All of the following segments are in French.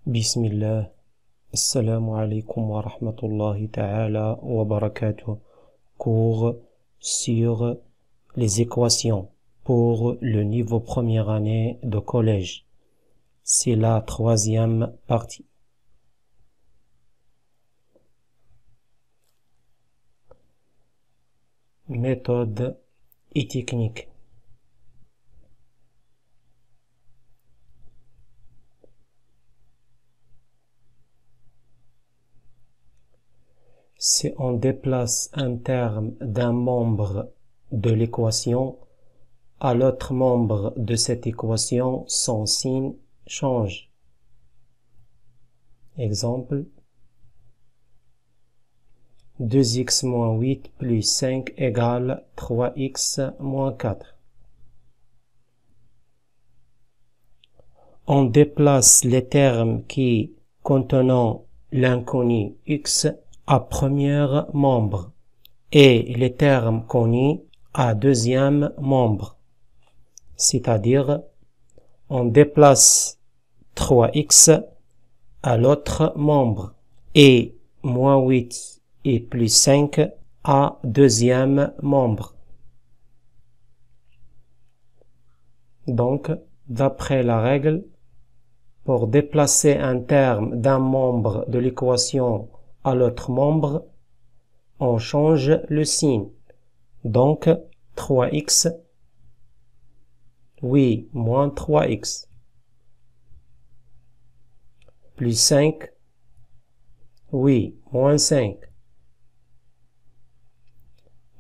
Bismillah, assalamu alaikum wa rahmatullahi ta'ala wa barakatuh. Cours sur les équations pour le niveau première année de collège. C'est la troisième partie. Méthode et technique. Si on déplace un terme d'un membre de l'équation à l'autre membre de cette équation, son signe change. Exemple, 2x moins 8 plus 5 égale 3x moins 4. On déplace les termes qui contenant l'inconnu x à premier membre et les termes connus à deuxième membre. C'est-à-dire, on déplace 3x à l'autre membre et moins 8 et plus 5 à deuxième membre. Donc, d'après la règle, pour déplacer un terme d'un membre de l'équation à l'autre membre, on change le signe. Donc, 3x, oui, moins 3x, plus 5, oui, moins 5,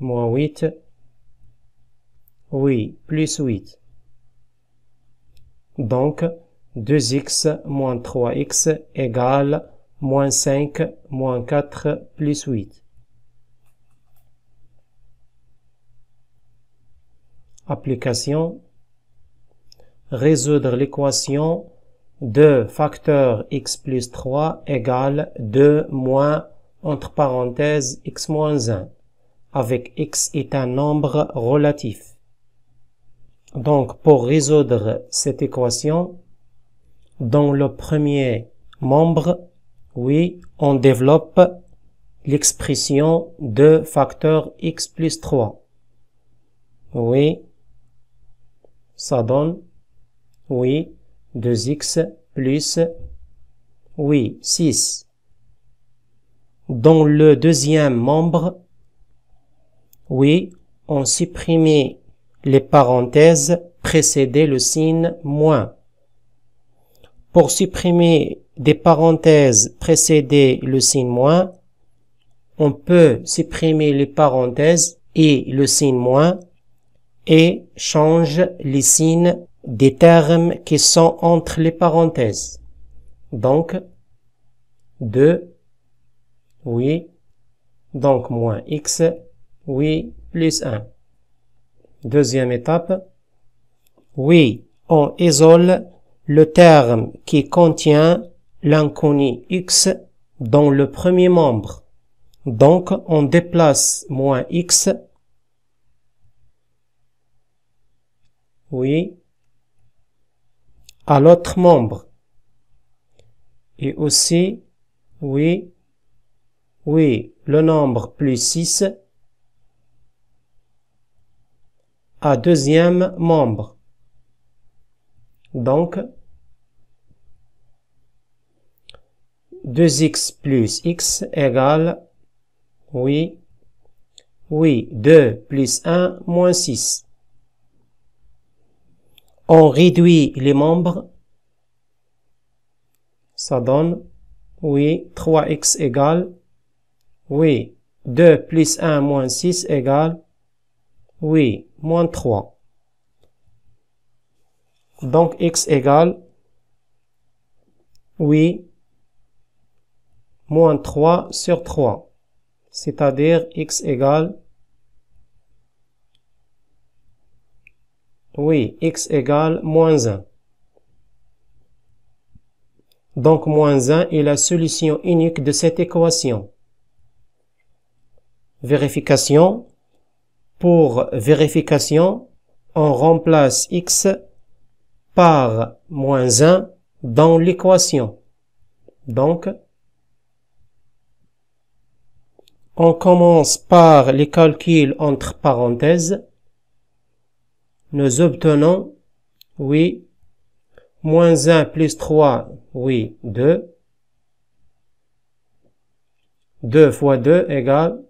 moins 8, oui, plus 8. Donc, 2x moins 3x égale moins 5 moins 4 plus 8. Application. Résoudre l'équation 2 facteur x plus 3 égale 2 moins entre parenthèses x moins 1, avec x est un nombre relatif. Donc, pour résoudre cette équation, dans le premier membre, oui, on développe l'expression 2 facteur x plus 3. Oui, ça donne, oui, 2x plus, oui, 6. Dans le deuxième membre, oui, on supprime les parenthèses précédant le signe moins. Pour supprimer des parenthèses précédant le signe moins, on peut supprimer les parenthèses et le signe moins et change les signes des termes qui sont entre les parenthèses. Donc, 2, oui, donc moins x, oui, plus 1. Deuxième étape, oui, on isole le terme qui contient l'inconnu x dans le premier membre. Donc, on déplace moins x, oui, à l'autre membre. Et aussi, oui, le nombre plus 6 à deuxième membre. Donc, 2x plus x égale, oui, 2 plus 1 moins 6. On réduit les membres, ça donne, oui, 3x égale, oui, 2 plus 1 moins 6 égale, oui, moins 3. Donc, x égale, oui, moins 3 sur 3. C'est-à-dire, x égale, oui, x égale moins 1. Donc, moins 1 est la solution unique de cette équation. Vérification. Pour vérification, on remplace x par moins 1 dans l'équation. Donc, on commence par les calculs entre parenthèses. Nous obtenons, oui, moins 1 plus 3, oui, 2. 2 fois 2 égale,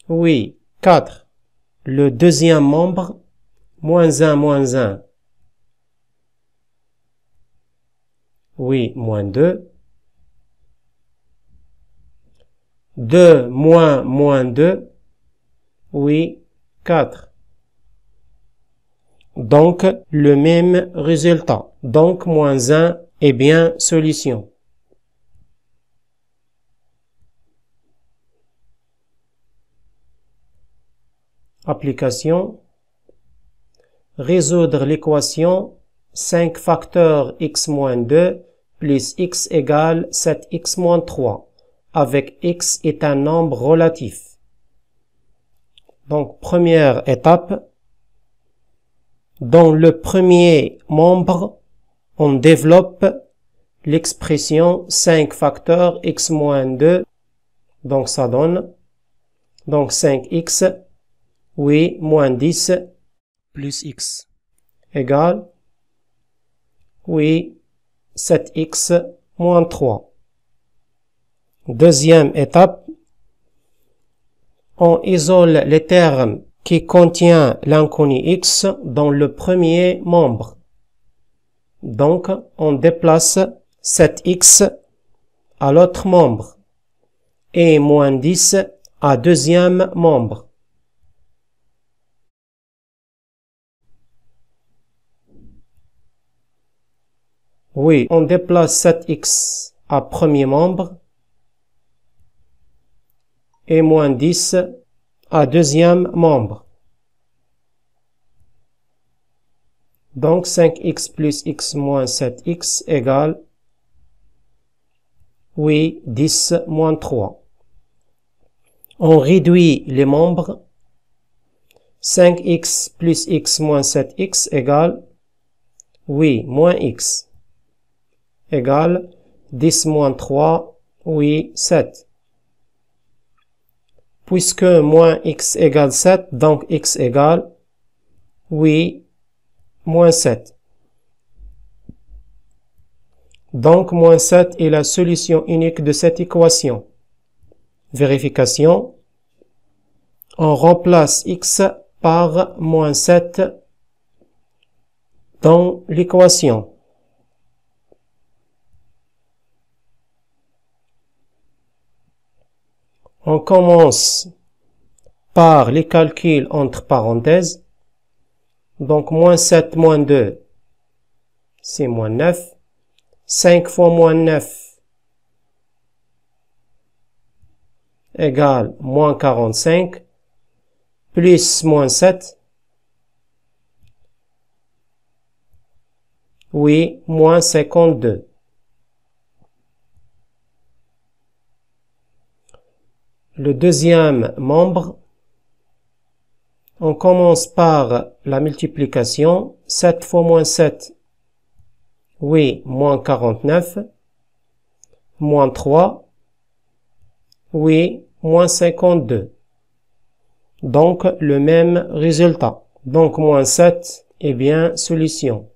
oui, 4. Le deuxième membre, moins 1, oui, moins 2. 2 moins 2, oui, 4. Donc, le même résultat. Donc, moins 1 est bien solution. Application. Résoudre l'équation 5 facteurs x moins 2 plus x égale 7x moins 3, avec x est un nombre relatif. Donc, première étape. Dans le premier membre, on développe l'expression 5 facteurs x moins 2. Donc, ça donne, donc 5x, oui, moins 10, plus x, égale, oui, 7x, moins 3. Deuxième étape, on isole les termes qui contiennent l'inconnu x dans le premier membre. Donc, on déplace 7x à l'autre membre et moins 10 à deuxième membre. Oui, on déplace 7x à premier membre et moins 10 à deuxième membre. Donc 5x plus x moins 7x égale, oui, 10 moins 3. On réduit les membres. 5x plus x moins 7x égale, oui, moins x, égale 10 moins 3, oui, 7. Puisque moins x égale 7, donc x égale, oui, moins 7. Donc, moins 7 est la solution unique de cette équation. Vérification. On remplace x par moins 7 dans l'équation. On commence par les calculs entre parenthèses. Donc, moins 7 moins 2, c'est moins 9. 5 fois moins 9 égale moins 45, plus moins 7, oui, moins 52. Le deuxième membre, on commence par la multiplication. 7 fois moins 7, oui, moins 49, moins 3, oui, moins 52. Donc, le même résultat. Donc, moins 7 est bien solution.